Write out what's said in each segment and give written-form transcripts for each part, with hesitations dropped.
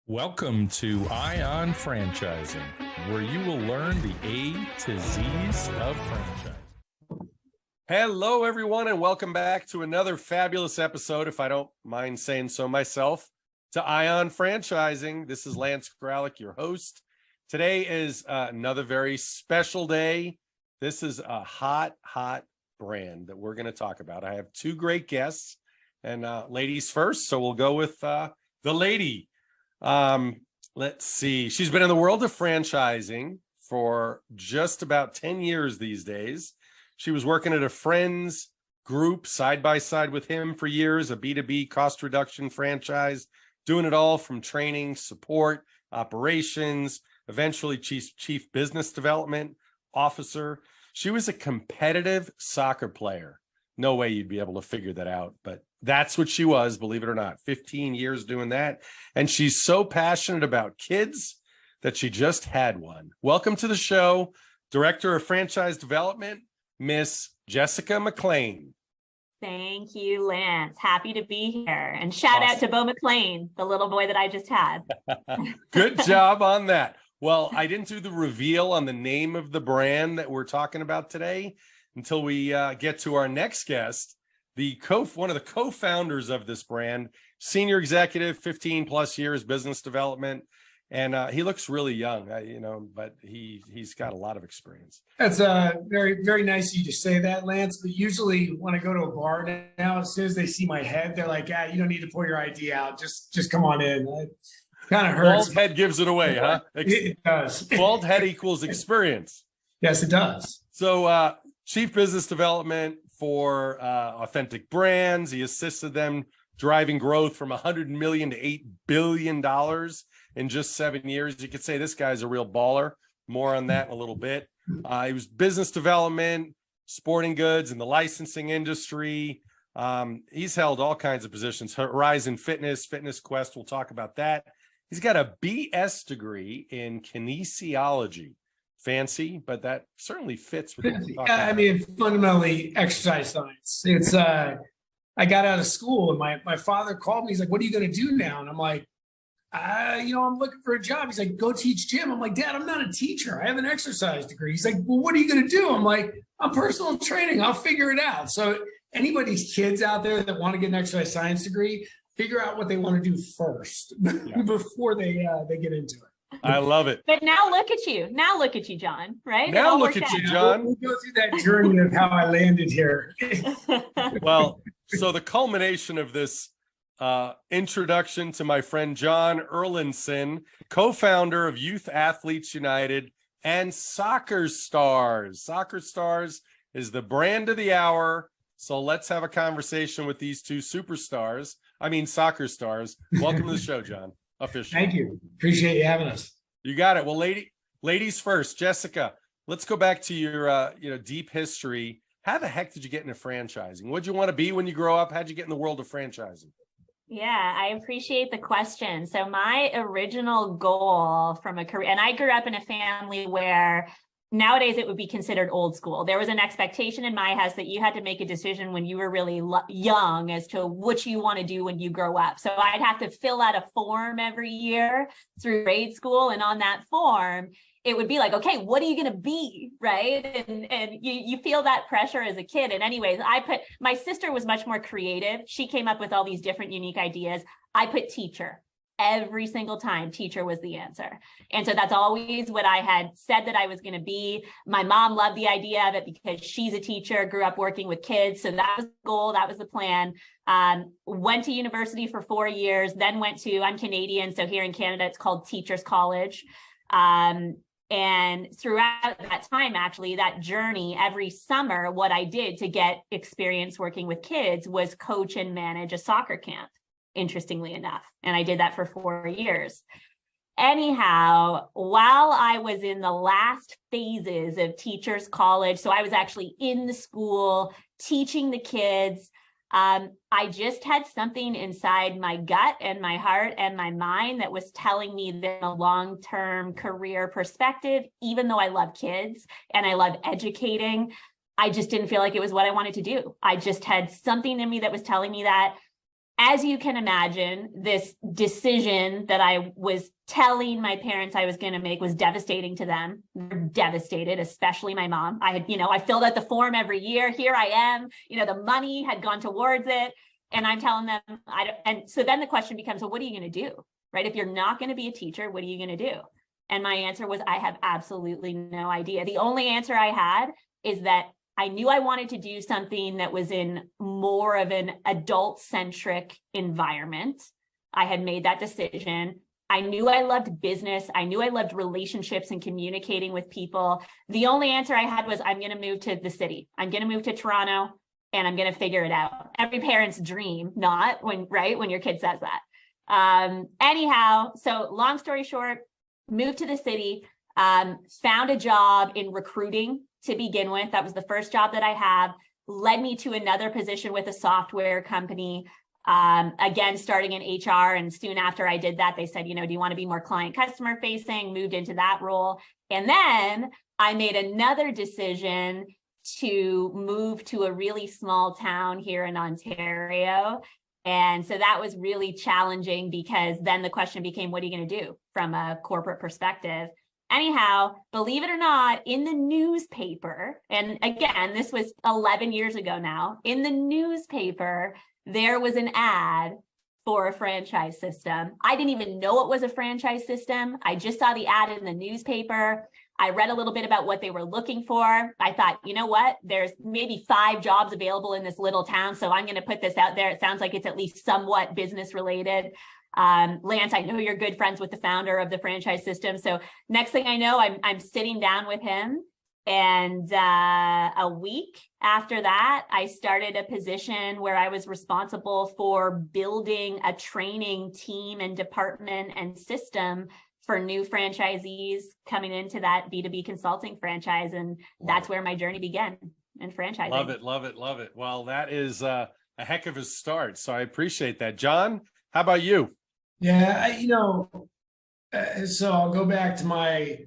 Welcome to Ion Franchising, where you will learn the A to Z's of franchise. Hello, everyone, and welcome back to another fabulous episode, if I don't mind saying so myself, to Ion Franchising. This is Lance Graulich, your host. Today is another very special day. This is a hot brand that we're going to talk about. I have two great guests, and ladies first, so we'll go with the lady. Let's see. She's been in the world of franchising for just about 10 years these days. She was working at a friend's group side by side with him for years, a B2B cost reduction franchise, doing it all from training, support, operations, eventually chief business development officer. She was a competitive soccer player. No way you'd be able to figure that out, but that's what she was, believe it or not. 15 years doing that. And she's so passionate about kids that she just had one. Welcome to the show, Director of Franchise Development, Miss Jessica McLean. Thank you, Lance. Happy to be here. And shout out to Bo McLean, the little boy that I just had. Good job on that. Well, I didn't do the reveal on the name of the brand that we're talking about today until we get to our next guest. One of the co-founders of this brand, senior executive, 15 plus years business development, and he looks really young, but he's got a lot of experience. That's very, very nice of you to say that, Lance. But usually when I go to a bar now, as soon as they see my head, they're like, you don't need to pull your ID out. Just come on in. It kind of hurts. Bald head gives it away, huh? It does. Bald head equals experience. Yes, it does. So chief business development for Authentic Brands. He assisted them driving growth from $100 million to $8 billion in just 7 years. You could say this guy's a real baller. More on that in a little bit. He was business development, sporting goods, and the licensing industry. He's held all kinds of positions. Horizon Fitness, Fitness Quest. We'll talk about that. He's got a BS degree in kinesiology. Fancy, but that certainly fits with what we're talking about. I mean, fundamentally exercise science. It's I got out of school and my father called me. He's like, "What are you going to do now?" And I'm like, I'm looking for a job. He's like, "Go teach gym." I'm like, "Dad, I'm not a teacher. I have an exercise degree." He's like, "Well, what are you going to do?" I'm like, "I'm personal training. I'll figure it out." So anybody's kids out there that want to get an exercise science degree, figure out what they want to do first before they get into it. I love it. But now look at you. Now look at you, John, right? Now look at you, John. We'll go through that journey of how I landed here. Well, so the culmination of this introduction to my friend John Erlandson, co-founder of Youth Athletes United and Soccer Stars. Soccer Stars is the brand of the hour. So let's have a conversation with these two superstars. I mean, soccer stars. Welcome to the show, John. Officially. Thank you. Appreciate you having us. You got it. Well, ladies first. Jessica, let's go back to your deep history. How the heck did you get into franchising? What'd you want to be when you grow up? How'd you get in the world of franchising? Yeah, I appreciate the question. So my original goal from a career, and I grew up in a family where nowadays it would be considered old school. There was an expectation in my house that you had to make a decision when you were really young as to what you want to do when you grow up. So I'd have to fill out a form every year through grade school. And on that form, it would be like, okay, what are you going to be? Right. And you feel that pressure as a kid. And anyways, my sister was much more creative. She came up with all these different unique ideas. I put teacher. Every single time, teacher was the answer. And so that's always what I had said that I was going to be. My mom loved the idea of it because she's a teacher, grew up working with kids. So that was the goal. That was the plan. Went to university for 4 years, then I'm Canadian. So here in Canada, it's called Teachers College. And throughout that time, actually, that journey, every summer, what I did to get experience working with kids was coach and manage a soccer camp, interestingly enough. And I did that for 4 years. Anyhow, while I was in the last phases of Teachers College, so I was actually in the school teaching the kids, I just had something inside my gut and my heart and my mind that was telling me that a long-term career perspective, even though I love kids and I love educating, I just didn't feel like it was what I wanted to do. I just had something in me that was telling me that. as you can imagine, this decision that I was telling my parents I was going to make was devastating to them. They're devastated, especially my mom. I filled out the form every year. Here I am, the money had gone towards it. And I'm telling them, and so then the question becomes, well, what are you going to do? Right? If you're not going to be a teacher, what are you going to do? And my answer was, I have absolutely no idea. The only answer I had is that I knew I wanted to do something that was in more of an adult-centric environment. I had made that decision. I knew I loved business. I knew I loved relationships and communicating with people. The only answer I had was, I'm going to move to the city. I'm going to move to Toronto, and I'm going to figure it out. Every parent's dream, not when your kid says that. Anyhow, so long story short, moved to the city, found a job in recruiting to begin with. That was the first job that I had, led me to another position with a software company, again, starting in HR. And soon after I did that, they said, do you want to be more client customer facing? Moved into that role. And then I made another decision to move to a really small town here in Ontario. And so that was really challenging, because then the question became, what are you going to do from a corporate perspective? Anyhow, believe it or not, in the newspaper, and again, this was 11 years ago now, in the newspaper, there was an ad for a franchise system. I didn't even know it was a franchise system. I just saw the ad in the newspaper. I read a little bit about what they were looking for. I thought, you know what? There's maybe 5 jobs available in this little town, so I'm going to put this out there. It sounds like it's at least somewhat business related. Lance, I know you're good friends with the founder of the franchise system. So next thing I know, I'm sitting down with him, and a week after that, I started a position where I was responsible for building a training team and department and system for new franchisees coming into that B2B consulting franchise. And that's where my journey began in franchising. Love it, love it, love it. Well, that is a heck of a start. So I appreciate that. John, how about you? Yeah, so I'll go back to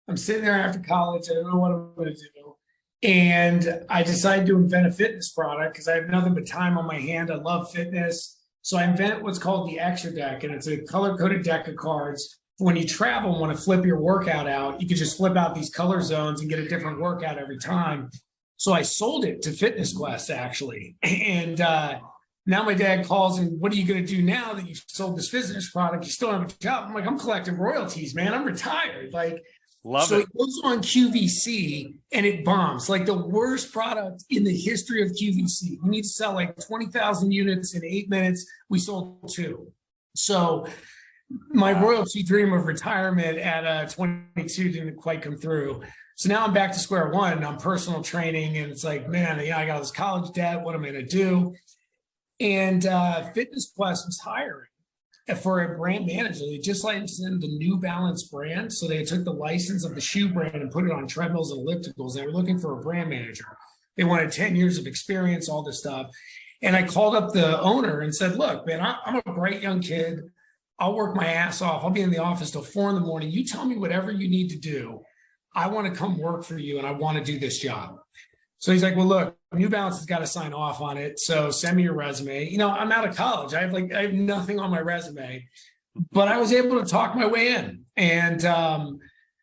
I'm sitting there after college. I don't know what I'm going to do. And I decided to invent a fitness product because I have nothing but time on my hand. I love fitness. So I invented what's called the Extra Deck, and it's a color-coded deck of cards. When you travel and want to flip your workout out, you can just flip out these color zones and get a different workout every time. So I sold it to Fitness Quest, actually. And now my dad calls and, what are you going to do now that you've sold this fitness product? You still have a job. I'm like, I'm collecting royalties, man. I'm retired. So it goes on QVC and it bombs. Like the worst product in the history of QVC. We need to sell like 20,000 units in 8 minutes. We sold 2. So my royalty dream of retirement at 22 didn't quite come through. So now I'm back to square one. I'm personal training, and it's like, man, I got this college debt. What am I going to do? And Fitness Quest was hiring for a brand manager. They just licensed in the New Balance brand. So they took the license of the shoe brand and put it on treadmills and ellipticals. They were looking for a brand manager. They wanted 10 years of experience, all this stuff. And I called up the owner and said, look, man, I'm a bright young kid. I'll work my ass off. I'll be in the office till 4 a.m. You tell me whatever you need to do. I want to come work for you, and I want to do this job. So he's like, well, look, New Balance has got to sign off on it. So send me your resume. I'm out of college. I have nothing on my resume, but I was able to talk my way in, and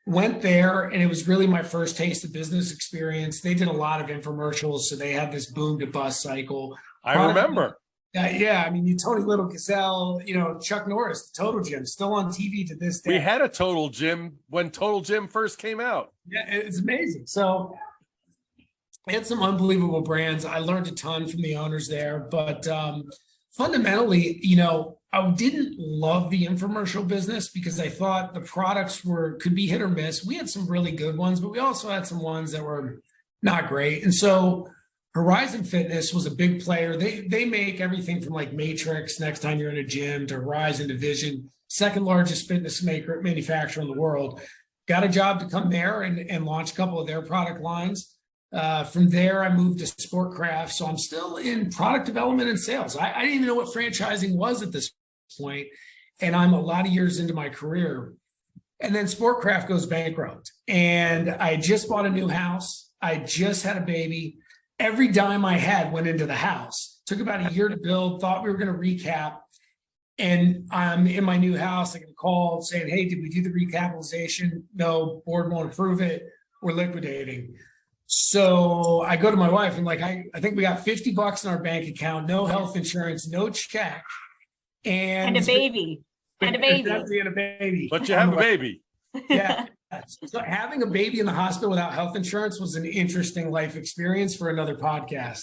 went there. And it was really my first taste of business experience. They did a lot of infomercials. So they had this boom to bust cycle. I remember. Yeah. I mean, Tony Little, Gazelle, Chuck Norris, the Total Gym, still on TV to this day. We had a Total Gym when Total Gym first came out. Yeah, it's amazing. So I had some unbelievable brands. I learned a ton from the owners there, but fundamentally, I didn't love the infomercial business because I thought the products could be hit or miss. We had some really good ones, but we also had some ones that were not great. And so Horizon Fitness was a big player. They make everything from like Matrix, next time you're in a gym, to Horizon Division, second largest fitness manufacturer in the world. Got a job to come there and launch a couple of their product lines. From there, I moved to Sportcraft. So I'm still in product development and sales. I didn't even know what franchising was at this point, and I'm a lot of years into my career. And then Sportcraft goes bankrupt, and I just bought a new house. I just had a baby. Every dime I had went into the house. Took about a year to build, thought we were going to recap. And I'm in my new house. I get a call saying, hey, did we do the recapitalization? No, board won't approve it. We're liquidating. So I go to my wife and like, I think we got $50 in our bank account, no health insurance, no check. And a baby. And a baby. And a baby. But you have a baby. Yeah. So having a baby in the hospital without health insurance was an interesting life experience for another podcast.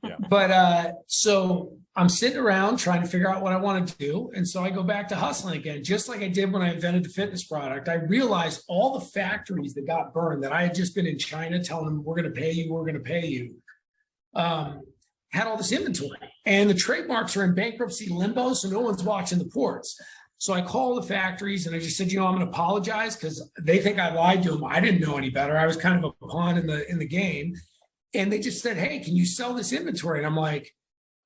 Yeah. But so I'm sitting around trying to figure out what I want to do. And so I go back to hustling again, just like I did when I invented the fitness product. I realized all the factories that got burned that I had just been in China telling them, we're going to pay you, we're going to pay you, had all this inventory. And the trademarks are in bankruptcy limbo, so no one's watching the ports. So I called the factories and I just said, I'm going to apologize because they think I lied to them. I didn't know any better. I was kind of a pawn in the game. And they just said, hey, can you sell this inventory? And I'm like,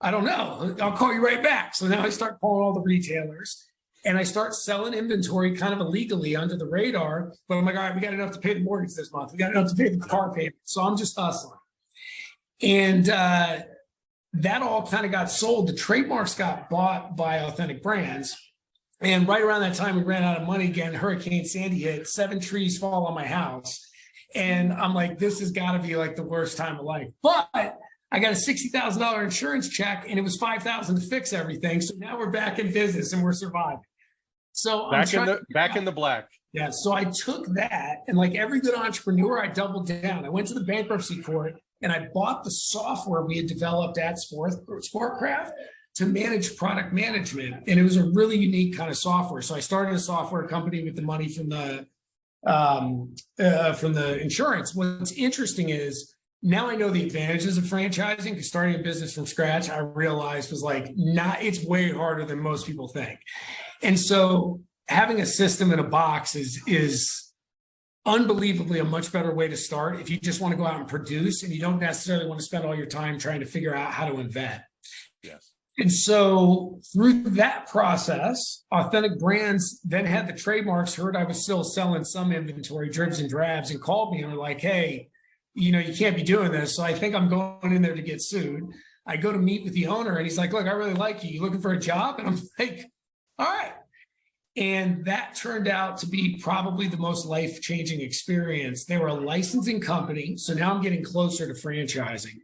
I don't know. I'll call you right back. So now I start calling all the retailers and I start selling inventory kind of illegally under the radar. But I'm like, all right, we got enough to pay the mortgage this month. We got enough to pay the car payment. So I'm just hustling. And that all kind of got sold. The trademarks got bought by Authentic Brands. And right around that time, we ran out of money again. Hurricane Sandy hit, 7 trees fall on my house. And I'm like, this has got to be like the worst time of life. But I got a $60,000 insurance check and it was $5,000 to fix everything. So now we're back in business and we're surviving. So back in the black. Yeah. So I took that and like every good entrepreneur, I doubled down. I went to the bankruptcy court and I bought the software we had developed at Sportcraft to manage product management. And it was a really unique kind of software. So I started a software company with the money from the insurance. What's interesting is now I know the advantages of franchising because starting a business from scratch, I realized was like, it's way harder than most people think. And so having a system in a box is unbelievably a much better way to start if you just want to go out and produce and you don't necessarily want to spend all your time trying to figure out how to invent. Yes. And so through that process, Authentic Brands then had the trademarks, heard I was still selling some inventory, dribs and drabs, and called me and were like, hey, you can't be doing this. So I think I'm going in there to get sued. I go to meet with the owner and he's like, look, I really like you. You looking for a job? And I'm like, all right. And that turned out to be probably the most life-changing experience. They were a licensing company. So now I'm getting closer to franchising.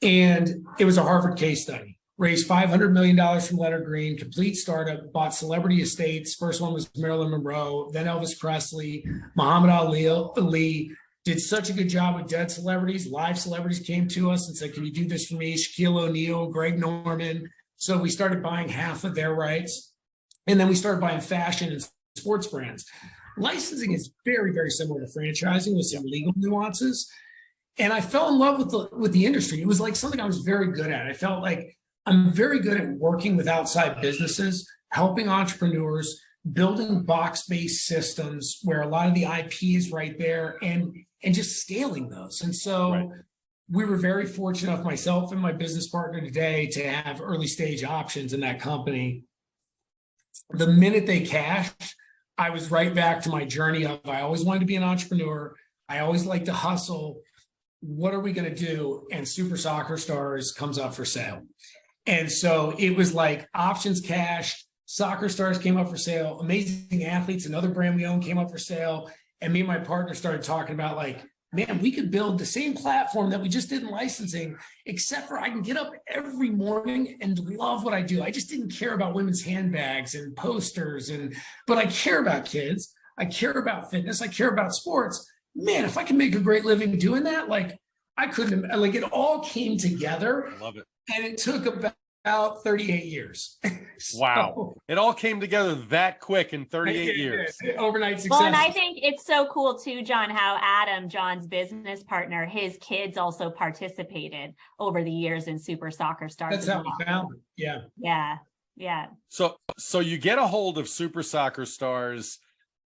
And it was a Harvard case study. Raised $500 million from Leonard Green, complete startup, bought celebrity estates. First one was Marilyn Monroe, then Elvis Presley, Muhammad Ali, did such a good job with dead celebrities. Live celebrities came to us and said, can you do this for me? Shaquille O'Neal, Greg Norman. So we started buying half of their rights. And then we started buying fashion and sports brands. Licensing is very, very similar to franchising with some legal nuances. And I fell in love with the industry. It was like something I was very good at. I felt like I'm very good at working with outside businesses, helping entrepreneurs, building box-based systems where a lot of the IP is right there and just scaling those. And so we were very fortunate enough, myself and my business partner today, to have early stage options in that company. The minute they cashed, I was right back to my journey of I always wanted to be an entrepreneur. I always like to hustle. What are we going to do? And Super Soccer Stars comes up for sale. And so it was like options cashed, Soccer Stars came up for sale, Amazing Athletes, another brand we own, came up for sale. And me and my partner started talking about like, man, we could build the same platform that we just did in licensing, except for I can get up every morning and love what I do. I just didn't care about women's handbags and posters, but I care about kids. I care about fitness. I care about sports. Man, if I can make a great living doing that, like I couldn't, like it all came together. I love it. And it took about 38 years. Wow. It all came together that quick in 38 years. Overnight success. Well, and I think it's so cool too, John, how Adam, John's business partner, his kids also participated over the years in Super Soccer Stars. That's how we found it. Yeah. Yeah. Yeah. So you get a hold of Super Soccer Stars.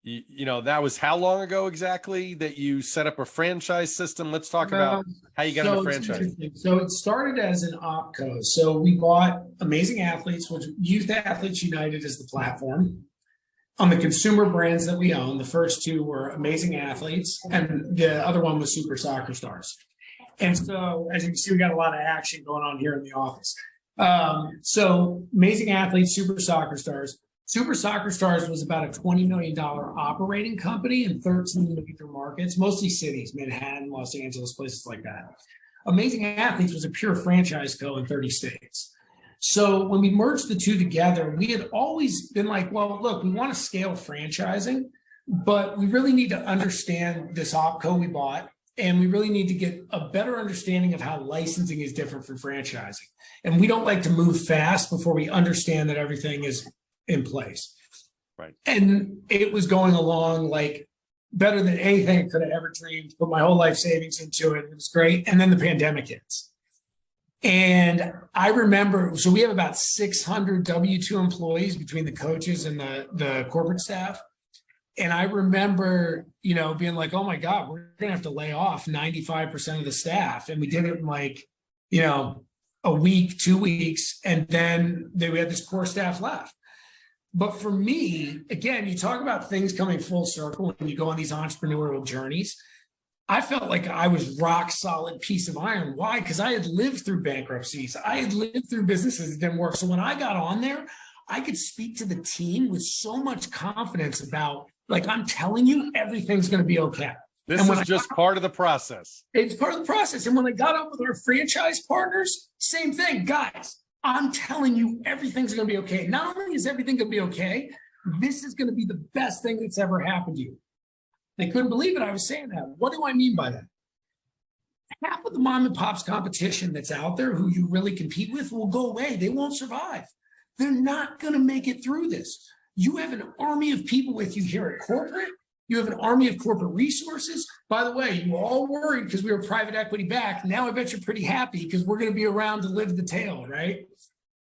You know, that was how long ago exactly that you set up a franchise system? Let's talk about how you got into franchise. So it started as an opco. So we bought Amazing Athletes, which Youth Athletes United is the platform. On the consumer brands that we own, the first two were Amazing Athletes, and the other one was Super Soccer Stars. And so, as you can see, we got a lot of action going on here in the office. So Amazing Athletes, Super Soccer Stars. Super Soccer Stars was about a $20 million operating company in 13 major markets, mostly cities, Manhattan, Los Angeles, places like that. Amazing Athletes was a pure franchise co in 30 states. So when we merged the two together, we had always been like, well, look, we want to scale franchising, but we really need to understand this opco we bought. And we really need to get a better understanding of how licensing is different from franchising. And we don't like to move fast before we understand that everything is in place. Right. And it was going along like better than anything I could have ever dreamed. Put my whole life savings into it. It was great. And then the pandemic hits. And I remember, so we have about 600 W-2 employees between the coaches and the corporate staff. And I remember, being like, oh my God, we're going to have to lay off 95% of the staff. And we did it in like, a week, 2 weeks. And then we had this core staff left. But for me, again, you talk about things coming full circle when you go on these entrepreneurial journeys. I felt like I was rock solid piece of iron. Why? Because I had lived through bankruptcies. I had lived through businesses that didn't work. So when I got on there, I could speak to the team with so much confidence about, like, I'm telling you, everything's going to be okay. This is just part of the process. It's part of the process. And when I got up with our franchise partners, same thing. Guys, I'm telling you, everything's going to be okay. Not only is everything going to be okay, this is going to be the best thing that's ever happened to you. They couldn't believe it. I was saying that. What do I mean by that? Half of the mom and pops competition that's out there who you really compete with will go away. They won't survive. They're not going to make it through this. You have an army of people with you here at corporate. You have an army of corporate resources. By the way, you all worried because we were private equity backed. Now I bet you're pretty happy because we're going to be around to live the tale, right?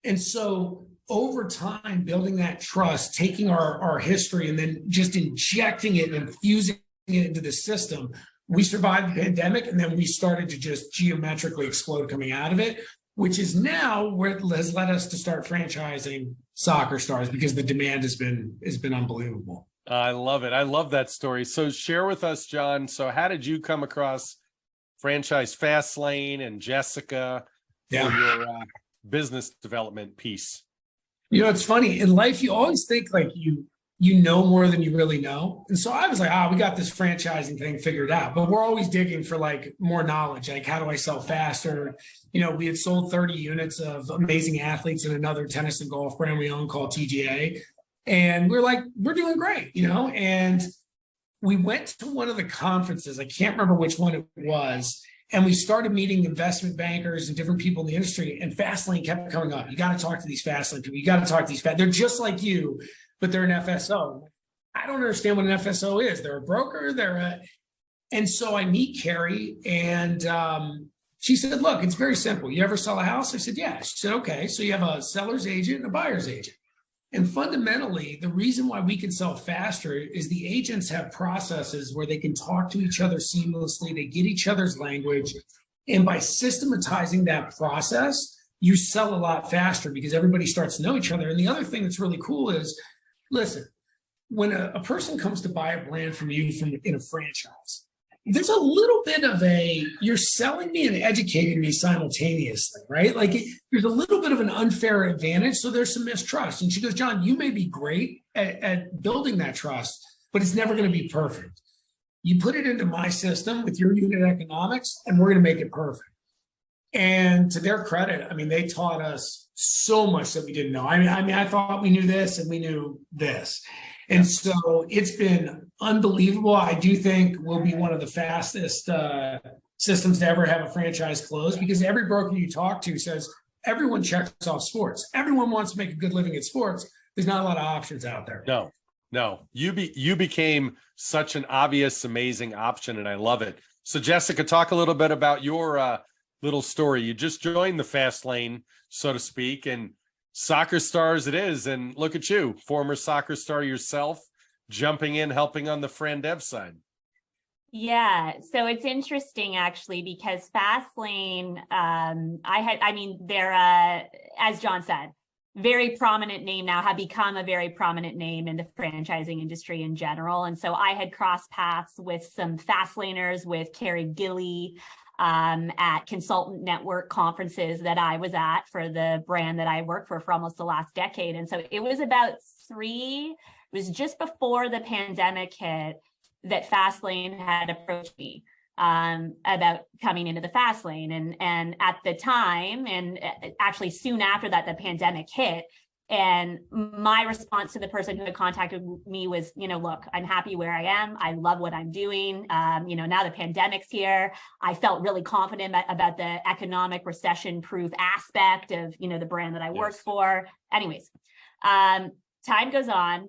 And so over time, building that trust, taking our history and then just injecting it and infusing it into the system, we survived the pandemic and then we started to just geometrically explode coming out of it, which is now where it has led us to start franchising Soccer Stars because the demand has been unbelievable. I love it. I love that story. So share with us, John. So how did you come across Franchise FastLane and Jessica for your business development piece? It's funny. In life, you always think like you know more than you really know. And so I was like, we got this franchising thing figured out. But we're always digging for like more knowledge. Like, how do I sell faster? We had sold 30 units of Amazing Athletes and another tennis and golf brand we own called TGA. And we're like, we're doing great, and we went to one of the conferences. I can't remember which one it was. And we started meeting investment bankers and different people in the industry. And FastLane kept coming up. You got to talk to these FastLane people. You got to talk to these They're just like you, but they're an FSO. I don't understand what an FSO is. They're a broker. And so I meet Carrie and she said, look, it's very simple. You ever sell a house? I said, yeah. She said, okay. So you have a seller's agent and a buyer's agent. And fundamentally, the reason why we can sell faster is the agents have processes where they can talk to each other seamlessly. They get each other's language. And by systematizing that process, you sell a lot faster because everybody starts to know each other. And the other thing that's really cool is, listen, when a person comes to buy a brand from you in a franchise, there's a little bit of you're selling me and educating me simultaneously, right? Like there's a little bit of an unfair advantage. So there's some mistrust. And she goes, John, you may be great at building that trust, but it's never going to be perfect. You put it into my system with your unit economics and we're going to make it perfect. And to their credit, I mean, they taught us so much that we didn't know. I mean, I thought we knew this and we knew this. And so it's been unbelievable. I do think we'll be one of the fastest systems to ever have a franchise close because every broker you talk to says everyone checks off sports. Everyone wants to make a good living at sports. There's not a lot of options out there. No. You became such an obvious, amazing option, and I love it. So Jessica, talk a little bit about your little story. You just joined the fast lane, so to speak, and Soccer Stars it is. And look at you, former soccer star yourself, jumping in, helping on the Fran Dev side. Yeah, so it's interesting actually because FastLane, they're as John said, very prominent name now, have become a very prominent name in the franchising industry in general. And so I had crossed paths with some FastLaners, with Carrie Gilly, at consultant network conferences that I was at for the brand that I worked for almost the last decade. And so it was it was just before the pandemic hit that FastLane had approached me about coming into the FastLane. And at the time, and actually soon after that, the pandemic hit. And my response to the person who had contacted me was, look, I'm happy where I am. I love what I'm doing. Now the pandemic's here. I felt really confident about the economic recession-proof aspect of, the brand that I worked for. Anyways, time goes on.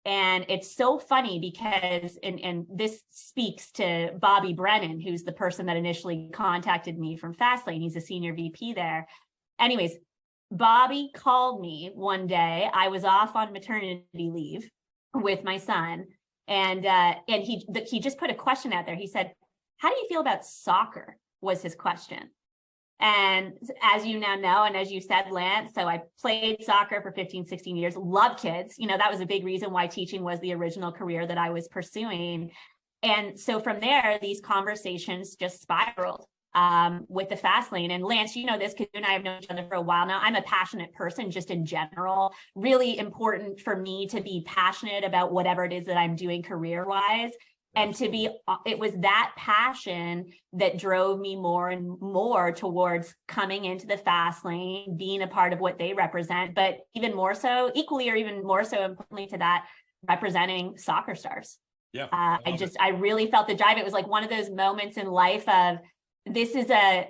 And it's so funny because, and this speaks to Bobby Brennan, who's the person that initially contacted me from FastLane. He's a senior VP there. Anyways, Bobby called me one day. I was off on maternity leave with my son, and he just put a question out there. He said, "How do you feel about soccer?" was his question. And as you now know, and as you said, Lance, so I played soccer for 15, 16 years, love kids. That was a big reason why teaching was the original career that I was pursuing. And so from there, these conversations just spiraled with the FastLane. And Lance, you know this because you and I have known each other for a while now. I'm a passionate person just in general. Really important for me to be passionate about whatever it is that I'm doing career-wise. And it was that passion that drove me more and more towards coming into the FastLane, being a part of what they represent, but even more so, equally or even more so importantly to that, representing soccer stars. Yeah. I really felt the drive. It was like one of those moments in life of, this is a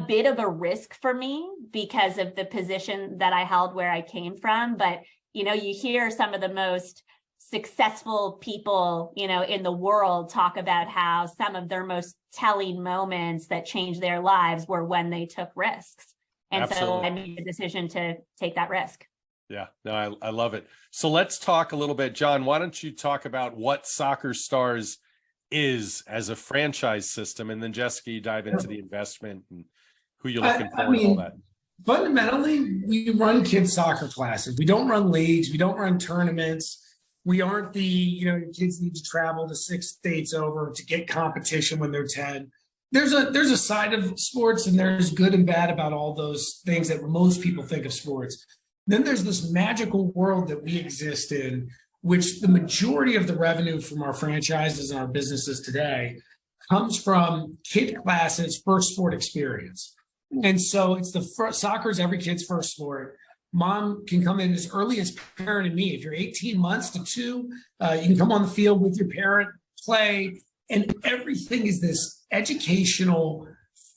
bit of a risk for me because of the position that I held where I came from. But, you hear some of the most successful people, in the world talk about how some of their most telling moments that changed their lives were when they took risks. And Absolutely. So I made the decision to take that risk. Yeah, no, I love it. So let's talk a little bit, John, why don't you talk about what Soccer Stars is as a franchise system, and then Jessica, you dive into the investment and who you're looking for and all that. Fundamentally, we run kids soccer classes. We don't run leagues. We don't run tournaments. We aren't your kids need to travel to 6 states over to get competition when they're 10. There's a side of sports, and there's good and bad about all those things that most people think of sports. Then there's this magical world that we exist in, which the majority of the revenue from our franchises and our businesses today comes from kid classes' first sport experience. And so it's soccer is every kid's first sport. Mom can come in as early as parent and me. If you're 18 months to 2, you can come on the field with your parent, play, and everything is this educational,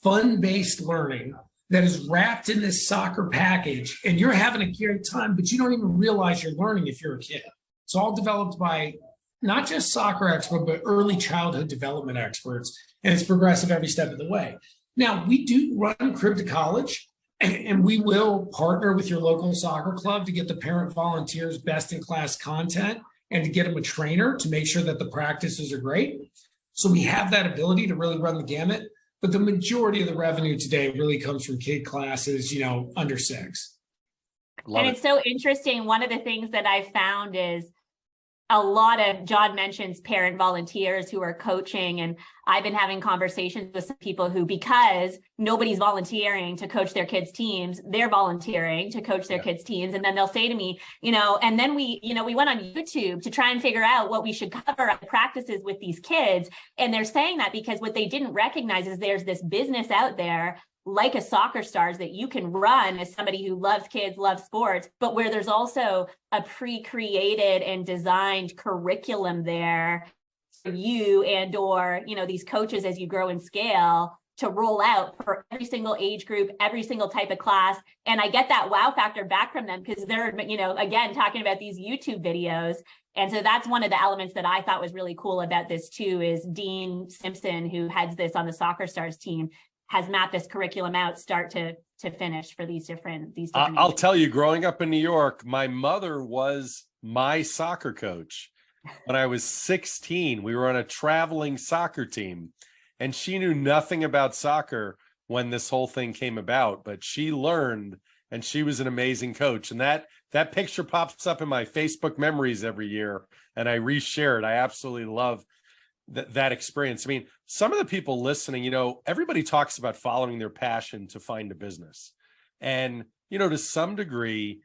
fun-based learning that is wrapped in this soccer package. And you're having a great time, but you don't even realize you're learning if you're a kid. It's all developed by not just soccer experts, but early childhood development experts. And it's progressive every step of the way. Now, we do run Crib to College, and we will partner with your local soccer club to get the parent volunteers best-in-class content and to get them a trainer to make sure that the practices are great. So we have that ability to really run the gamut. But the majority of the revenue today really comes from kid classes, under 6. And it's so interesting. One of the things that I found is a lot of, John mentions parent volunteers who are coaching, and I've been having conversations with some people who, because nobody's volunteering to coach their kids' teams, they're volunteering to coach their kids' teams. And then they'll say to me, and then we went on YouTube to try and figure out what we should cover at practices with these kids. And they're saying that because what they didn't recognize is there's this business out there like a Soccer Stars that you can run as somebody who loves kids, loves sports, but where there's also a pre-created and designed curriculum there for you and or, these coaches as you grow and scale to roll out for every single age group, every single type of class. And I get that wow factor back from them because they're, again, talking about these YouTube videos. And so that's one of the elements that I thought was really cool about this too, is Dean Simpson, who heads this on the Soccer Stars team, has mapped this curriculum out start to finish for these different I'll tell you, growing up in New York, my mother was my soccer coach. When I was 16, we were on a traveling soccer team, and she knew nothing about soccer when this whole thing came about, but she learned, and she was an amazing coach. And that picture pops up in my Facebook memories every year, and I reshare it. I absolutely love that experience. I mean, some of the people listening, everybody talks about following their passion to find a business. And, to some degree,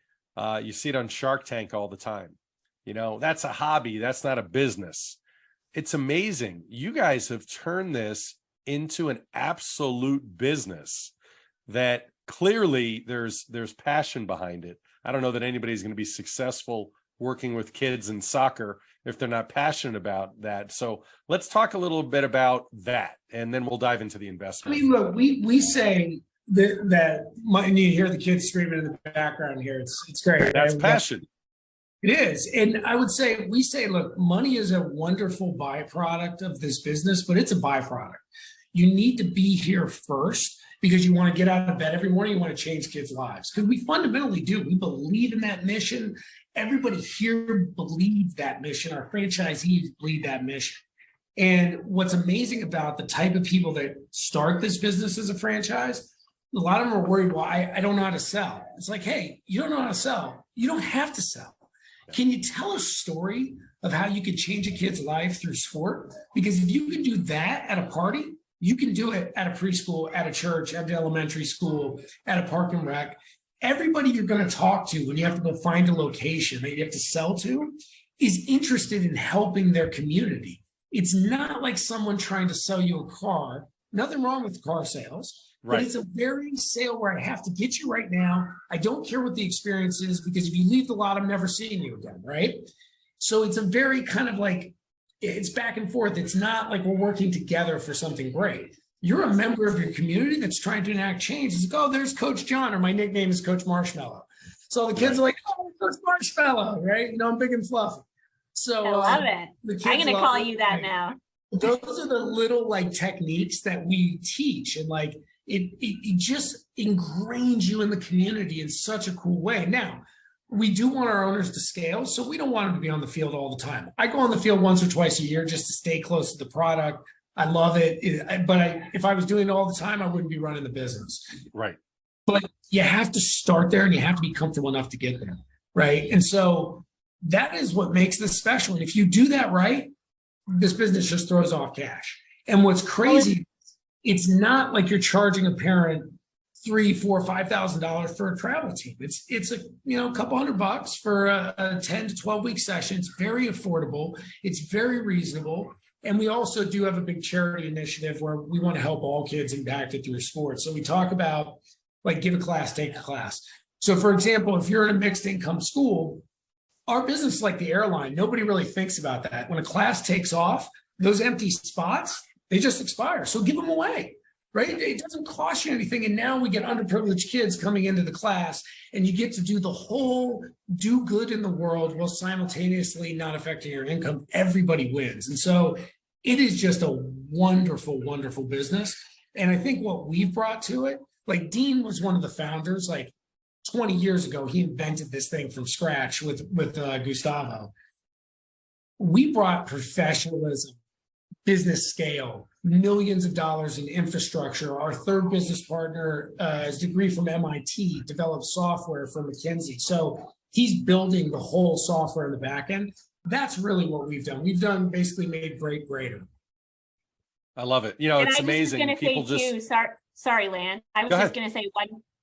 you see it on Shark Tank all the time. That's a hobby. That's not a business. It's amazing. You guys have turned this into an absolute business that clearly there's passion behind it. I don't know that anybody's going to be successful working with kids in soccer if they're not passionate about that. So let's talk a little bit about that, and then we'll dive into the investment. I mean, look, we say that and you hear the kids screaming in the background here. It's great. That's passion. It is. And I would say, we say, look, money is a wonderful byproduct of this business, but it's a byproduct. You need to be here first because you want to get out of bed every morning. You want to change kids' lives, because we fundamentally do. We believe in that mission. Everybody here believes that mission. Our franchisees believe that mission. And what's amazing about the type of people that start this business as a franchise, a lot of them are worried, well, I don't know how to sell. It's like, hey, you don't know how to sell. You don't have to sell. Can you tell a story of how you could change a kid's life through sport? Because if you can do that at a party, you can do it at a preschool, at a church, at an elementary school, at a park and rec. Everybody you're going to talk to when you have to go find a location that you have to sell to is interested in helping their community. It's not like someone trying to sell you a car. Nothing wrong with car sales. Right. But it's a very sale where I have to get you right now. I don't care what the experience is, because if you leave the lot, I'm never seeing you again, right? So it's a very kind of like, it's back and forth. It's not like we're working together for something great. You're a member of your community that's trying to enact change. It's like, oh, there's Coach John, or my nickname is Coach Marshmallow. So the kids are like, oh, Coach Marshmallow, right? I'm big and fluffy. So I love it. I'm going to call you that now. Those are the little like techniques that we teach, and like it just ingrains you in the community in such a cool way. Now, we do want our owners to scale, so we don't want them to be on the field all the time. I go on the field once or twice a year just to stay close to the product. I love it. If I was doing it all the time, I wouldn't be running the business. Right. But you have to start there, and you have to be comfortable enough to get there. Right. And so that is what makes this special. And if you do that right, this business just throws off cash. And what's crazy, it's not like you're charging a parent $3,000, $4,000, $5,000 for a travel team. It's a couple $100 for a 10 to 12 week session. It's very affordable. It's very reasonable. And we also do have a big charity initiative where we want to help all kids impacted through sports. So we talk about like give a class, take a class. So for example, if you're in a mixed income school, our business is like the airline. Nobody really thinks about that. When a class takes off, those empty spots, they just expire. So give them away, right? It doesn't cost you anything. And now we get underprivileged kids coming into the class, and you get to do the whole do good in the world while simultaneously not affecting your income. Everybody wins. And so it is just a wonderful, wonderful business. And I think what we've brought to it, like Dean was one of the founders, like 20 years ago, he invented this thing from scratch with Gustavo. We brought professionalism, business scale, millions of dollars in infrastructure. Our third business partner has a degree from MIT, developed software from McKinsey. So he's building the whole software in the back end. That's really what we've done. We've done basically made great greater. I love it. It's amazing. People just sorry, Lan. I was just going to say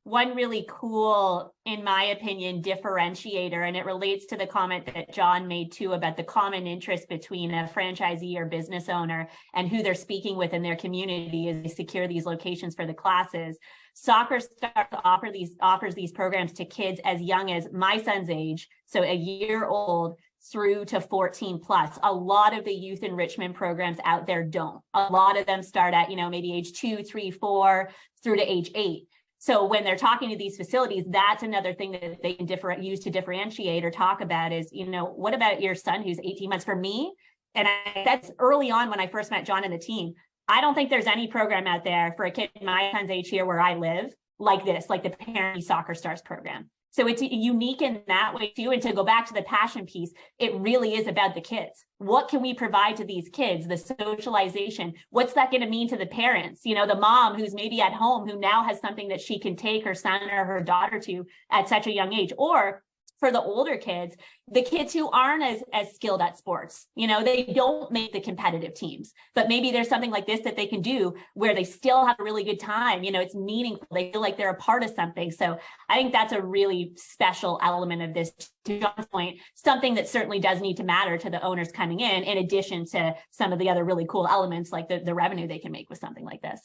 one really cool, in my opinion, differentiator, and it relates to the comment that John made too about the common interest between a franchisee or business owner and who they're speaking with in their community as they secure these locations for the classes. Soccer starts to offers these programs to kids as young as my son's age, so a year old, through to 14 plus. A lot of the youth enrichment programs out there don't. A lot of them start at, maybe age 2, 3, 4 through to age 8. So when they're talking to these facilities, that's another thing that they can use to differentiate or talk about is, what about your son who's 18 months? For me, and that's early on when I first met John and the team, I don't think there's any program out there for a kid my son's age here where I live like this, like the Parent Soccer Stars program. So it's unique in that way too. And to go back to the passion piece, it really is about the kids. What can we provide to these kids? The socialization, what's that going to mean to the parents? The mom who's maybe at home who now has something that she can take her son or her daughter to at such a young age. Or for the older kids, the kids who aren't as skilled at sports, they don't make the competitive teams, but maybe there's something like this that they can do where they still have a really good time. It's meaningful. They feel like they're a part of something. So I think that's a really special element of this, to John's point, something that certainly does need to matter to the owners coming in addition to some of the other really cool elements like the revenue they can make with something like this.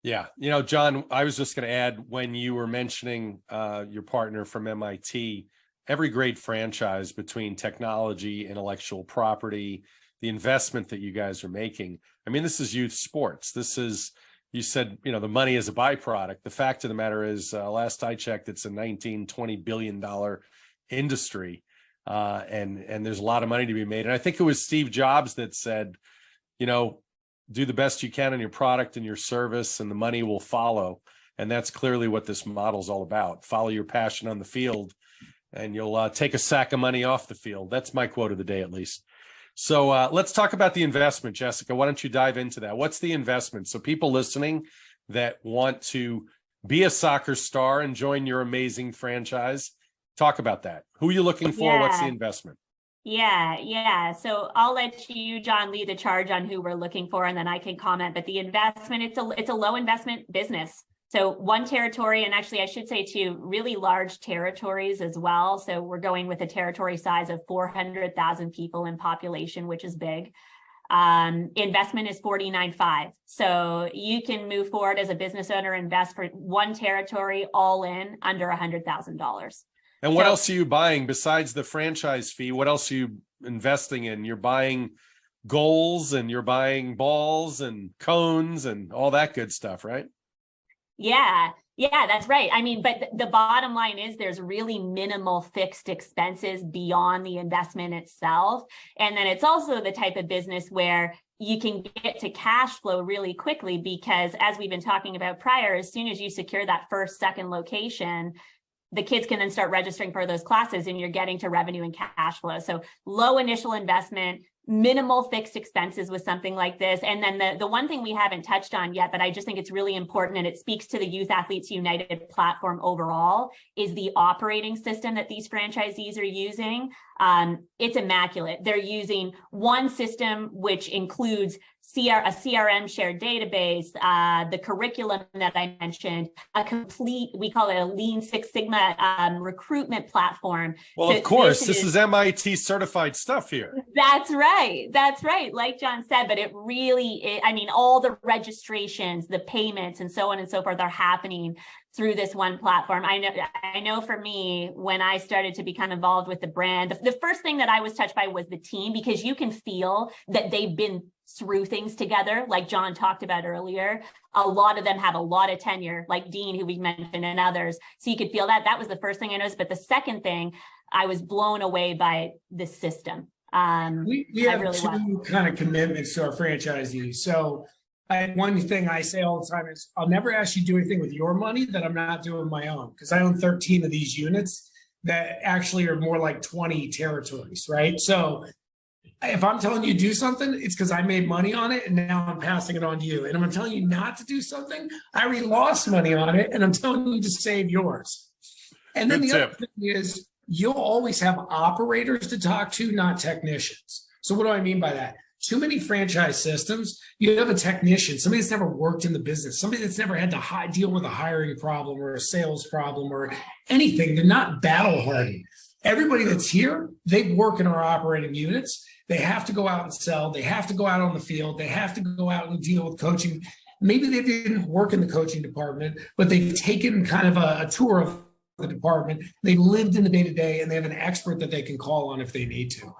Yeah. John, I was just going to add, when you were mentioning your partner from MIT, every great franchise, between technology, intellectual property, the investment that you guys are making. I mean, this is youth sports. This is, you said, the money is a byproduct. The fact of the matter is, last I checked, it's a $19-20 billion industry. And there's a lot of money to be made. And I think it was Steve Jobs that said, do the best you can on your product and your service, and the money will follow. And that's clearly what this model is all about. Follow your passion on the field, and you'll take a sack of money off the field. That's my quote of the day, at least. So let's talk about the investment, Jessica. Why don't you dive into that? What's the investment? So people listening that want to be a soccer star and join your amazing franchise, talk about that. Who are you looking for? Yeah. What's the investment? Yeah. So I'll let you, John, lead the charge on who we're looking for, and then I can comment. But the investment, it's a low investment business. So one territory, and actually I should say two really large territories as well. So we're going with a territory size of 400,000 people in population, which is big. Investment is $49.5. So you can move forward as a business owner, invest for one territory all in under $100,000. And what else are you buying besides the franchise fee? What else are you investing in? You're buying goals, and you're buying balls and cones and all that good stuff, right? Yeah, that's right. I mean, but the bottom line is there's really minimal fixed expenses beyond the investment itself. And then it's also the type of business where you can get to cash flow really quickly, because as we've been talking about prior, as soon as you secure that second location, the kids can then start registering for those classes, and you're getting to revenue and cash flow. So low initial investment, minimal fixed expenses with something like this. And then the one thing we haven't touched on yet, but I just think it's really important, and it speaks to the Youth Athletes United platform overall, is the operating system that these franchisees are using. It's immaculate. They're using one system, which includes a CRM shared database, the curriculum that I mentioned, we call it a Lean Six Sigma recruitment platform. Well, so of course, this is MIT certified stuff here. That's right. Like John said, but it really, all the registrations, the payments, and so on and so forth are happening through this one platform. I know for me, when I started to become involved with the brand, the first thing that I was touched by was the team, because you can feel that they've been through things together, like John talked about earlier. A lot of them have a lot of tenure, like Dean, who we mentioned, and others. So you could feel that. That was the first thing I noticed. But the second thing, I was blown away by the system. We have two kind of commitments to our franchisees. So one thing I say all the time is, I'll never ask you to do anything with your money that I'm not doing my own, because I own 13 of these units that actually are more like 20 territories, right? So if I'm telling you to do something, it's because I made money on it, and now I'm passing it on to you. And if I'm telling you not to do something, I already lost money on it, and I'm telling you to save yours. And then the other thing is, you'll always have operators to talk to, not technicians. So what do I mean by that? Too many franchise systems, you have a technician, somebody that's never worked in the business, somebody that's never had to deal with a hiring problem or a sales problem or anything. They're not battle hardened. Everybody that's here, they work in our operating units. They have to go out and sell. They have to go out on the field. They have to go out and deal with coaching. Maybe they didn't work in the coaching department, but they've taken kind of a tour of the department. They lived in the day-to-day, and they have an expert that they can call on if they need to.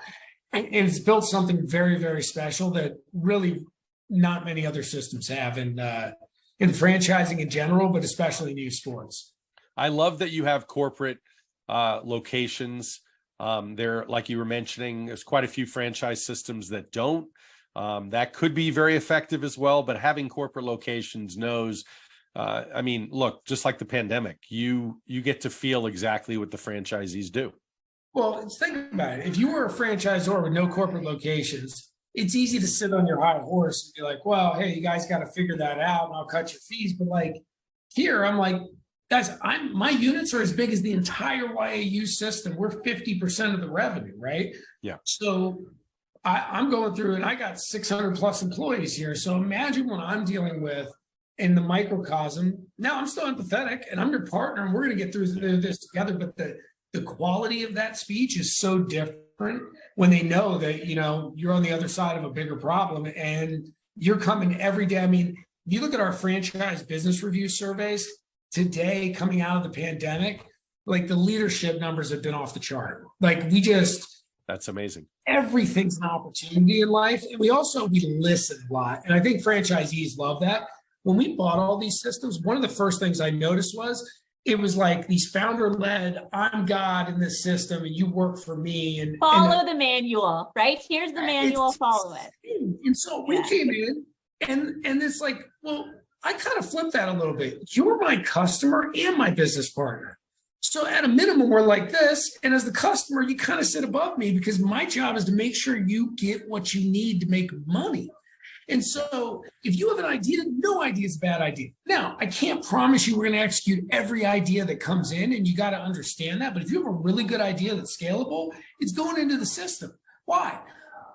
And it's built something very, very special that really not many other systems have in franchising in general, but especially in youth sports. I love that you have corporate locations. There, like you were mentioning, there's quite a few franchise systems that don't. That could be very effective as well, but having corporate locations knows, look, just like the pandemic, you get to feel exactly what the franchisees do. Well, think about it. If you were a franchisor with no corporate locations, it's easy to sit on your high horse and be like, well, hey, you guys got to figure that out, and I'll cut your fees. But like here, I'm like, Guys, my units are as big as the entire YAU system. We're 50% of the revenue, right? Yeah. So I'm going through, and I got 600 plus employees here. So imagine what I'm dealing with in the microcosm. Now I'm still empathetic, and I'm your partner, and we're going to get through this together. But the quality of that speech is so different when they know that, you know, you're on the other side of a bigger problem and you're coming every day. I mean, if you look at our franchise business review surveys today, coming out of the pandemic, like the leadership numbers have been off the chart. Like that's amazing. Everything's an opportunity in life. And we listen a lot. And I think franchisees love that. When we bought all these systems, one of the first things I noticed was it was like these founder-led, I'm God in this system and you work for me. And follow the manual, right? Here's the manual, follow it. And so we came in and it's like, well, I kind of flipped that a little bit. You're my customer and my business partner. So at a minimum, we're like this. And as the customer, you kind of sit above me because my job is to make sure you get what you need to make money. And so if you have an idea, no idea is a bad idea. Now, I can't promise you we're going to execute every idea that comes in, and you got to understand that. But if you have a really good idea that's scalable, it's going into the system. Why?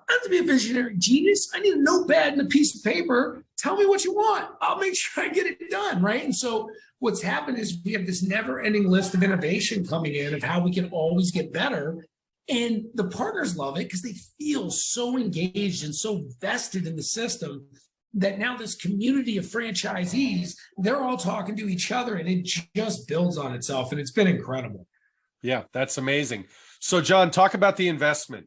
I have to be a visionary genius. I need a notepad and a piece of paper. Tell me what you want. I'll make sure I get it done, right? And so what's happened is we have this never-ending list of innovation coming in of how we can always get better. And the partners love it because they feel so engaged and so vested in the system that now this community of franchisees, they're all talking to each other, and it just builds on itself. And it's been incredible. Yeah, that's amazing. So, John, talk about the investment.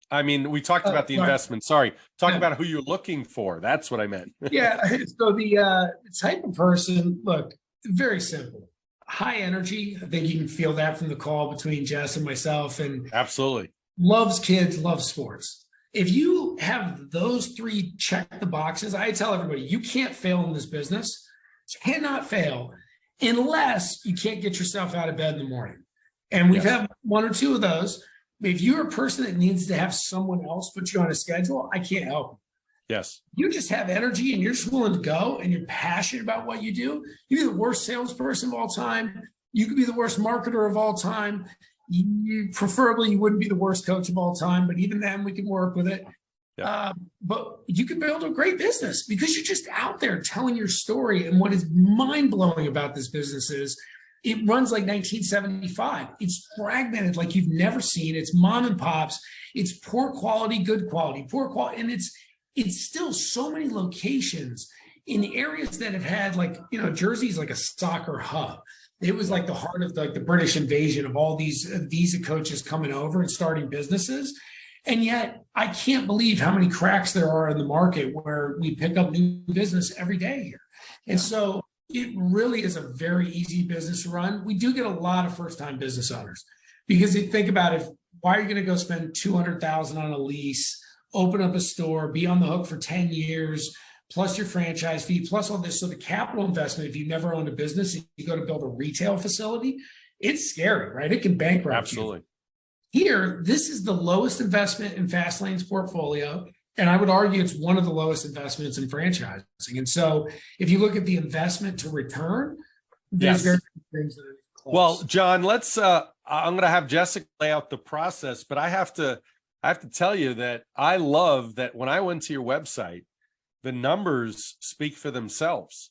I mean, we talked about the investment. Sorry. Talk about who you're looking for. That's what I meant. Yeah. So the type of person, look, very simple. High energy. I think you can feel that from the call between Jess and myself. And absolutely loves kids, loves sports. If you have those three check the boxes, I tell everybody, you can't fail in this business. You cannot fail unless you can't get yourself out of bed in the morning. And we've had one or two of those. If you're a person that needs to have someone else put you on a schedule, I can't help you. Yes. You just have energy and you're just willing to go and you're passionate about what you do. You can be the worst salesperson of all time. You could be the worst marketer of all time. Preferably, you wouldn't be the worst coach of all time, but even then we can work with it. Yeah. But you can build a great business because you're just out there telling your story. And what is mind-blowing about this business is it runs like 1975. It's fragmented like you've never seen. It's mom and pops. It's poor quality, good quality, poor quality. And it's still so many locations in areas that have had, like, you know, Jersey's like a soccer hub. It was like the heart of the British invasion of all these visa coaches coming over and starting businesses. And yet I can't believe how many cracks there are in the market where we pick up new business every day here. And so it really is a very easy business to run. We do get a lot of first-time business owners because they think about it. Why are you going to go spend $200,000 on a lease, open up a store, be on the hook for 10 years, plus your franchise fee, plus all this? So the capital investment, if you've never owned a business, you go to build a retail facility, it's scary, right? It can bankrupt you. Absolutely. Here, this is the lowest investment in FastLane's portfolio. And I would argue it's one of the lowest investments in franchising. And so if you look at the investment to return, there's very few things that are close. Well, John, let's I'm going to have Jessica lay out the process, but I have to tell you that I love that when I went to your website, the numbers speak for themselves.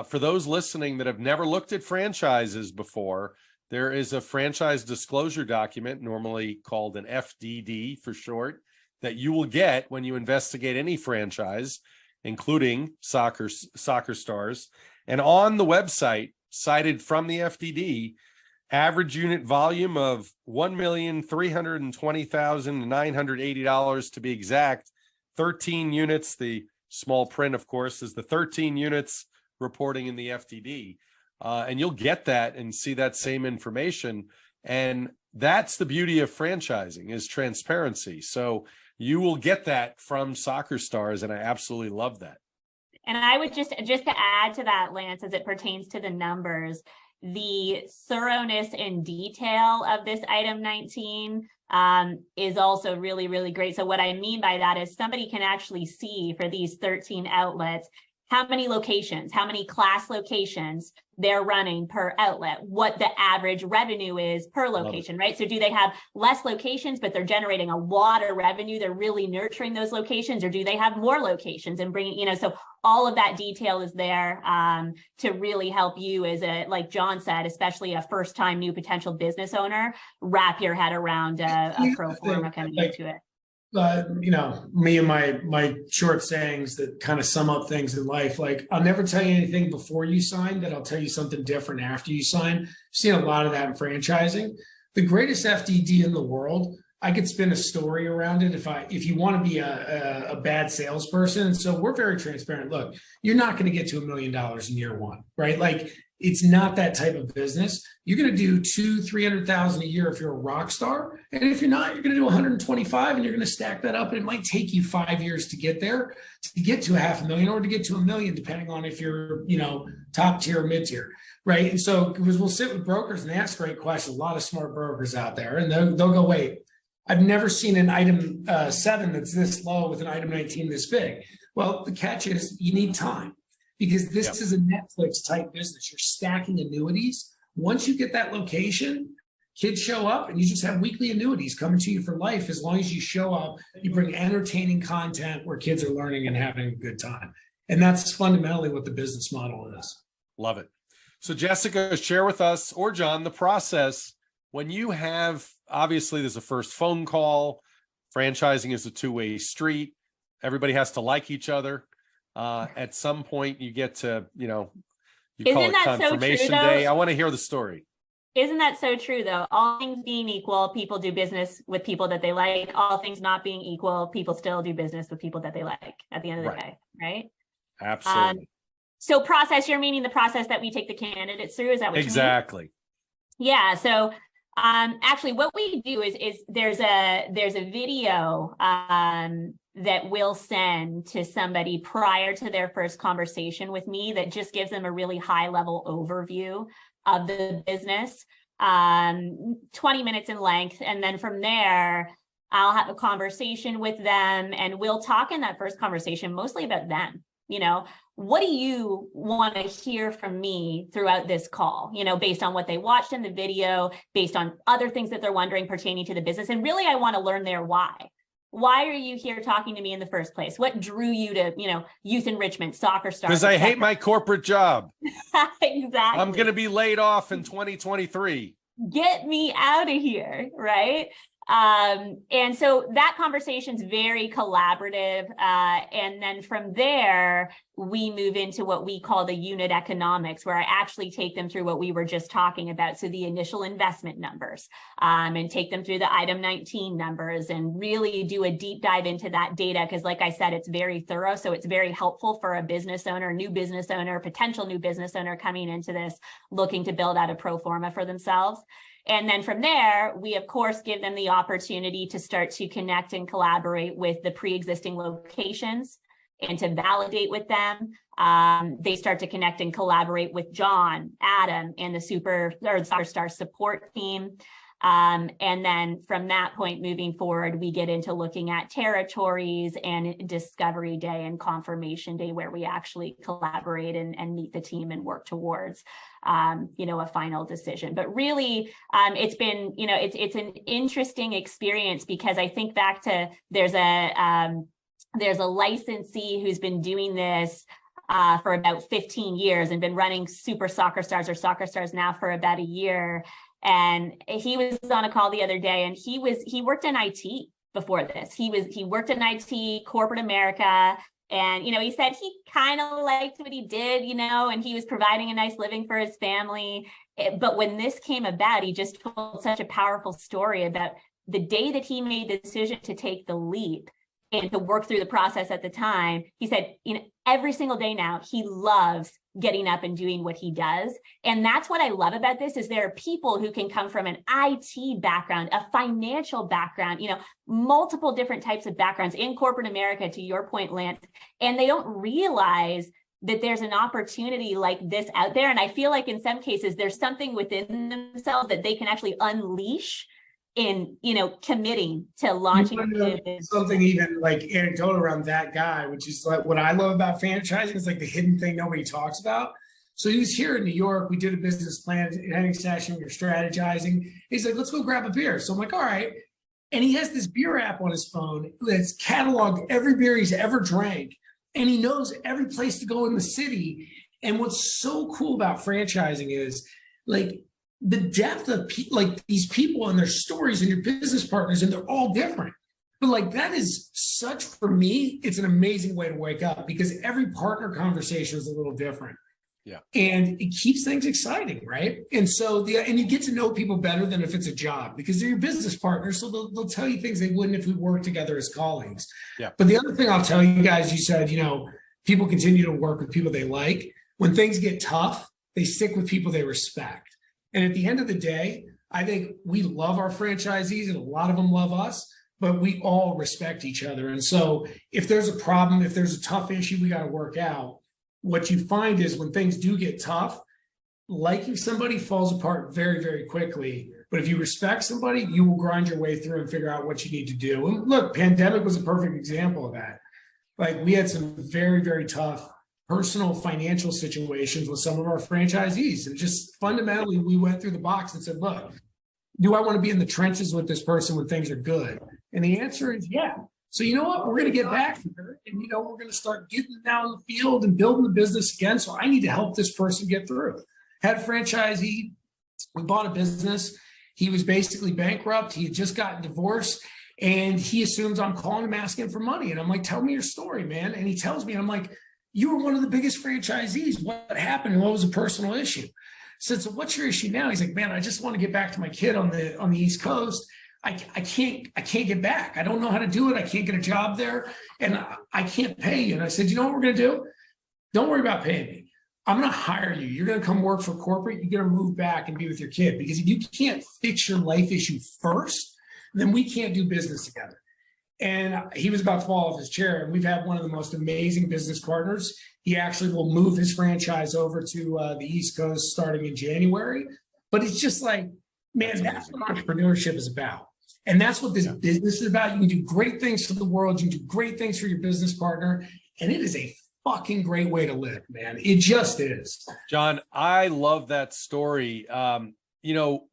For those listening that have never looked at franchises before, there is a franchise disclosure document, normally called an FDD for short, that you will get when you investigate any franchise, including soccer stars. And on the website, cited from the FDD, average unit volume of $1,320,980 to be exact, 13 units. The small print, of course, is the 13 units reporting in the FDD. And you'll get that and see that same information. And that's the beauty of franchising, is transparency. So you will get that from Soccer Stars, and I absolutely love that. And I would just to add to that, Lance, as it pertains to the numbers, the thoroughness and detail of this item 19 is also really, really great. So what I mean by that is somebody can actually see for these 13 outlets how many locations, how many class locations they're running per outlet, what the average revenue is per location, right? So do they have less locations, but they're generating a lot of revenue? They're really nurturing those locations, or do they have more locations and bringing, you know, so all of that detail is there to really help you as a, like John said, especially a first time new potential business owner, wrap your head around a pro forma coming into it. You know, me and my short sayings that kind of sum up things in life. Like, I'll never tell you anything before you sign, that I'll tell you something different after you sign. I've seen a lot of that in franchising. The greatest FDD in the world, I could spin a story around it if you want to be a bad salesperson. So we're very transparent. Look, you're not going to get to $1 million in year one, right? Like, it's not that type of business. You're going to do $200,000-300,000 a year if you're a rock star. And if you're not, you're going to do 125, and you're going to stack that up. And it might take you 5 years to get there, to get to $500,000 or to get to $1 million, depending on if you're, you know, top tier or mid tier. Right. And so, because we'll sit with brokers and they ask great questions, a lot of smart brokers out there, and they'll go, wait, I've never seen an item 7 that's this low with an item 19 this big. Well, the catch is you need time. Because this is a Netflix type business. You're stacking annuities. Once you get that location, kids show up and you just have weekly annuities coming to you for life. As long as you show up, you bring entertaining content where kids are learning and having a good time. And that's fundamentally what the business model is. Love it. So Jessica, share with us, or John, the process when you have, obviously there's a first phone call. Franchising is a two-way street. Everybody has to like each other. At some point you get to, you know, you call it confirmation day. I want to hear the story. Isn't that so true though? All things being equal, people do business with people that they like. All things not being equal, people still do business with people that they like at the end of the day, right? Absolutely. So process, you're meaning the process that we take the candidates through? Is that what exactly. you mean? Yeah. So actually what we do is there's a video that we'll send to somebody prior to their first conversation with me that just gives them a really high level overview of the business, 20 minutes in length. And then from there, I'll have a conversation with them, and we'll talk in that first conversation mostly about them. You know, what do you want to hear from me throughout this call? You know, based on what they watched in the video, based on other things that they're wondering pertaining to the business. And really, I want to learn their why. Why are you here talking to me in the first place? What drew you to, you know, youth enrichment, soccer stars? Because I hate my corporate job. Exactly. I'm going to be laid off in 2023. Get me out of here, right? And so that conversation's very collaborative. And then from there, we move into what we call the unit economics, where I actually take them through what we were just talking about. So the initial investment numbers, and take them through the item 19 numbers, and really do a deep dive into that data. Because like I said, it's very thorough. So it's very helpful for a business owner, new business owner, potential new business owner coming into this, looking to build out a pro forma for themselves. And then from there, we, of course, give them the opportunity to start to connect and collaborate with the pre-existing locations and to validate with them. They start to connect and collaborate with John, Adam, and the Superstar support team. And then from that point moving forward, we get into looking at territories and discovery day and confirmation day, where we actually collaborate and meet the team and work towards, you know, a final decision. But really, it's been, you know, it's an interesting experience, because I think back to there's a licensee who's been doing this for about 15 years and been running Super Soccer Stars, or Soccer Stars now, for about a year. And he was on a call the other day, and he worked in IT before this. He worked in IT, corporate America. And, you know, he said he kind of liked what he did, you know, and he was providing a nice living for his family. But when this came about, he just told such a powerful story about the day that he made the decision to take the leap and to work through the process at the time. He said, you know, every single day now, he loves getting up and doing what he does. And that's what I love about this, is there are people who can come from an IT background, a financial background, you know, multiple different types of backgrounds in corporate America, to your point, Lance, and they don't realize that there's an opportunity like this out there. And I feel like in some cases, there's something within themselves that they can actually unleash in, committing to launching something even like anecdotal around that guy, which is like what I love about franchising is like the hidden thing nobody talks about. So he was here in New York. We did a business planning session. We were strategizing. He's like, let's go grab a beer. So I'm like, all right. And he has this beer app on his phone that's cataloged every beer he's ever drank. And he knows every place to go in the city. And what's so cool about franchising is like the depth of like these people and their stories and your business partners, and they're all different. But like that is such, for me, it's an amazing way to wake up because every partner conversation is a little different. Yeah. And it keeps things exciting, right? And so and you get to know people better than if it's a job because they're your business partners. So they'll tell you things they wouldn't if we worked together as colleagues. Yeah. But the other thing I'll tell you guys, you said, people continue to work with people they like. When things get tough, they stick with people they respect. And at the end of the day, I think we love our franchisees and a lot of them love us, but we all respect each other. And so if there's a problem, if there's a tough issue we got to work out, what you find is when things do get tough, liking somebody falls apart very, very quickly. But if you respect somebody, you will grind your way through and figure out what you need to do. And look, pandemic was a perfect example of that. Like we had some very, very tough personal financial situations with some of our franchisees. And just fundamentally, we went through the box and said, look, do I want to be in the trenches with this person when things are good? And the answer is yeah. So you know what? We're going to get back here and, we're going to start getting down the field and building the business again. So I need to help this person get through. Had a franchisee. We bought a business. He was basically bankrupt. He had just gotten divorced and he assumes I'm calling him asking for money. And I'm like, tell me your story, man. And he tells me, and I'm like, you were one of the biggest franchisees. What happened? And what was a personal issue? I said, so what's your issue now? He's like, man, I just want to get back to my kid on the East Coast. I can't get back. I don't know how to do it. I can't get a job there and I can't pay you. And I said, you know what we're going to do? Don't worry about paying me. I'm going to hire you. You're going to come work for corporate. You're going to move back and be with your kid because if you can't fix your life issue first, then we can't do business together. And he was about to fall off his chair. And we've had one of the most amazing business partners. He actually will move his franchise over to the East Coast starting in January. But it's just like, man, that's what entrepreneurship is about. And that's what this business is about. You can do great things for the world. You can do great things for your business partner. And it is a fucking great way to live, man. It just is. John, I love that story.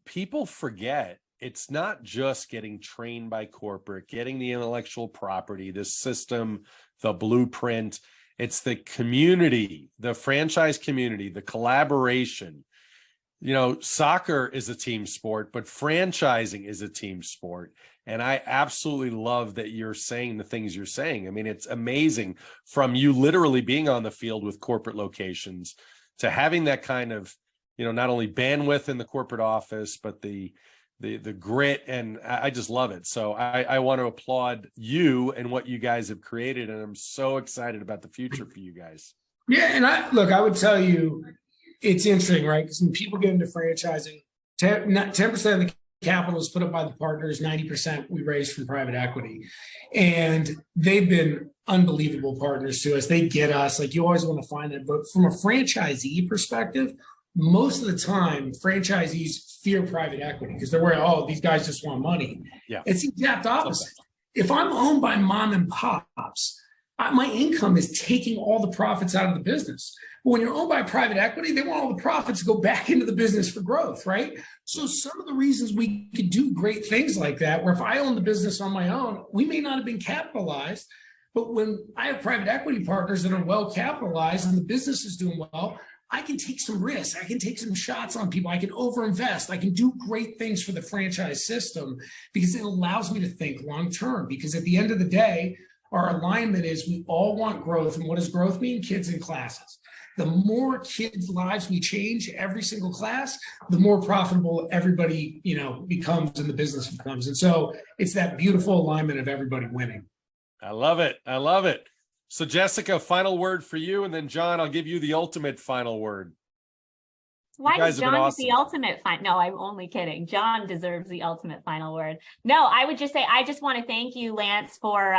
People forget it's not just getting trained by corporate, getting the intellectual property, the system, the blueprint. It's the community, the franchise community, the collaboration. Soccer is a team sport, but franchising is a team sport. And I absolutely love that you're saying the things you're saying. I mean, it's amazing from you literally being on the field with corporate locations to having that kind of, not only bandwidth in the corporate office, but the grit. And I just love it. So I want to applaud you and what you guys have created. And I'm so excited about the future for you guys. Yeah. And I would tell you, it's interesting, right? Because when people get into franchising, 10% of the capital is put up by the partners, 90% we raise from private equity. And they've been unbelievable partners to us. They get us, like you always want to find it. But from a franchisee perspective, most of the time, franchisees fear private equity because they're worried, these guys just want money. Yeah. It's the exact opposite. If I'm owned by mom and pops, my income is taking all the profits out of the business. But when you're owned by private equity, they want all the profits to go back into the business for growth, right? So some of the reasons we could do great things like that, where if I own the business on my own, we may not have been capitalized. But when I have private equity partners that are well capitalized and the business is doing well, I can take some risks. I can take some shots on people. I can overinvest. I can do great things for the franchise system because it allows me to think long term. Because at the end of the day, our alignment is we all want growth. And what does growth mean? Kids in classes. The more kids' lives we change every single class, the more profitable everybody, becomes and the business becomes. And so it's that beautiful alignment of everybody winning. I love it. I love it. So Jessica, final word for you. And then John, I'll give you the ultimate final word. Why does John get the ultimate final? No, I'm only kidding. John deserves the ultimate final word. No, I would just say, I just want to thank you, Lance, for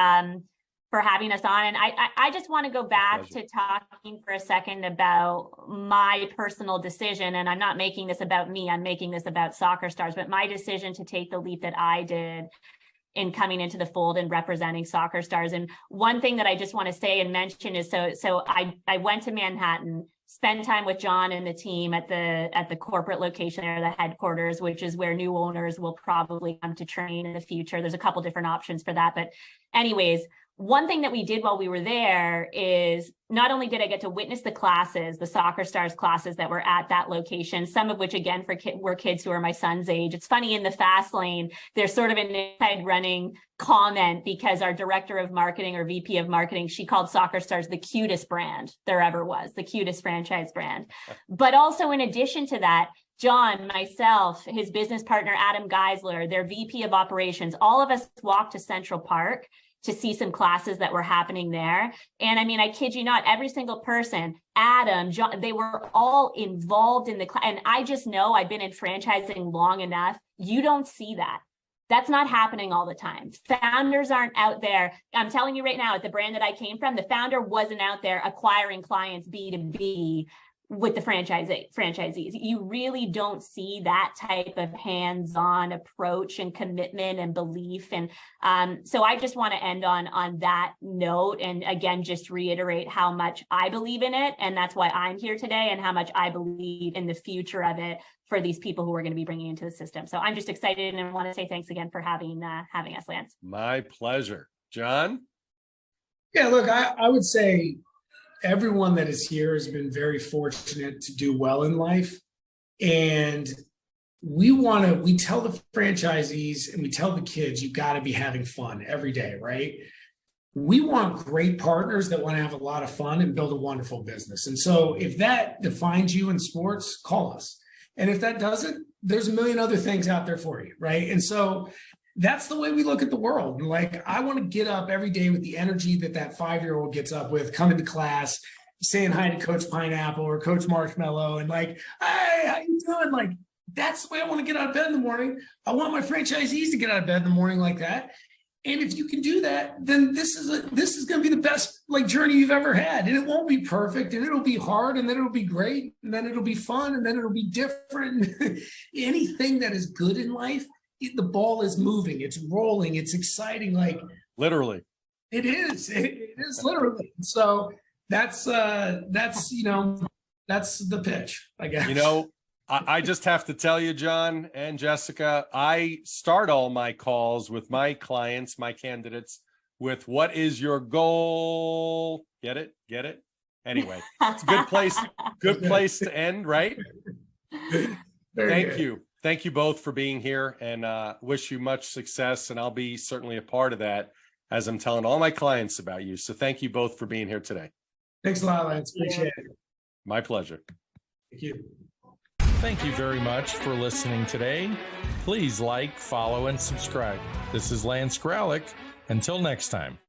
for having us on. And I just want to go back to talking for a second about my personal decision. And I'm not making this about me, I'm making this about Soccer Stars, but my decision to take the leap that I did in coming into the fold and representing Soccer Stars. And one thing that I just want to say and mention is, so I went to Manhattan, spend time with John and the team at the corporate location there, the headquarters, which is where new owners will probably come to train in the future. There's a couple different options for that. But anyways, one thing that we did while we were there is not only did I get to witness the classes, the Soccer Stars classes that were at that location, some of which, again, were kids who are my son's age. It's funny, in the FastLane, there's sort of an inside running comment because our director of marketing or VP of marketing, she called Soccer Stars the cutest brand there ever was, the cutest franchise brand. But also, in addition to that, John, myself, his business partner, Adam Geisler, their VP of operations, all of us walked to Central Park to see some classes that were happening there. And I mean, I kid you not, every single person, Adam, John, they were all involved in the class. And I just know, I've been in franchising long enough, you don't see that. That's not happening all the time. Founders aren't out there. I'm telling you right now, at the brand that I came from, the founder wasn't out there acquiring clients B2B with the franchisees. You really don't see that type of hands-on approach and commitment and belief. And so I just want to end on that note, and again, just reiterate how much I believe in it, and that's why I'm here today, and how much I believe in the future of it for these people who are going to be bringing into the system. So I'm just excited, and I want to say thanks again for having us, Lance. My pleasure. John? Yeah, look, I would say everyone that is here has been very fortunate to do well in life. And we tell the franchisees and we tell the kids, you got to be having fun every day, right? We want great partners that want to have a lot of fun and build a wonderful business. And so if that defines you in sports, call us. And if that doesn't, there's a million other things out there for you, right? And so that's the way we look at the world. Like, I want to get up every day with the energy that 5-year-old gets up with, coming to class, saying hi to Coach Pineapple or Coach Marshmallow, and like, hey, how you doing? Like, that's the way I want to get out of bed in the morning. I want my franchisees to get out of bed in the morning like that. And if you can do that, then this is going to be the best journey you've ever had. And it won't be perfect, and it'll be hard, and then it'll be great, and then it'll be fun, and then it'll be different. Anything that is good in life, the ball is moving, it's rolling, it's exciting. Like, literally, it is literally. So that's the pitch, I guess. I just have to tell you, John and Jessica, I start all my calls with my clients, my candidates, with what is your goal? Get it? Anyway, it's a good place to end, right? Thank you. Thank you both for being here, and wish you much success. And I'll be certainly a part of that as I'm telling all my clients about you. So thank you both for being here today. Thanks a lot, Lance. Appreciate it. My pleasure. Thank you. Thank you very much for listening today. Please like, follow, and subscribe. This is Lance Graulich. Until next time.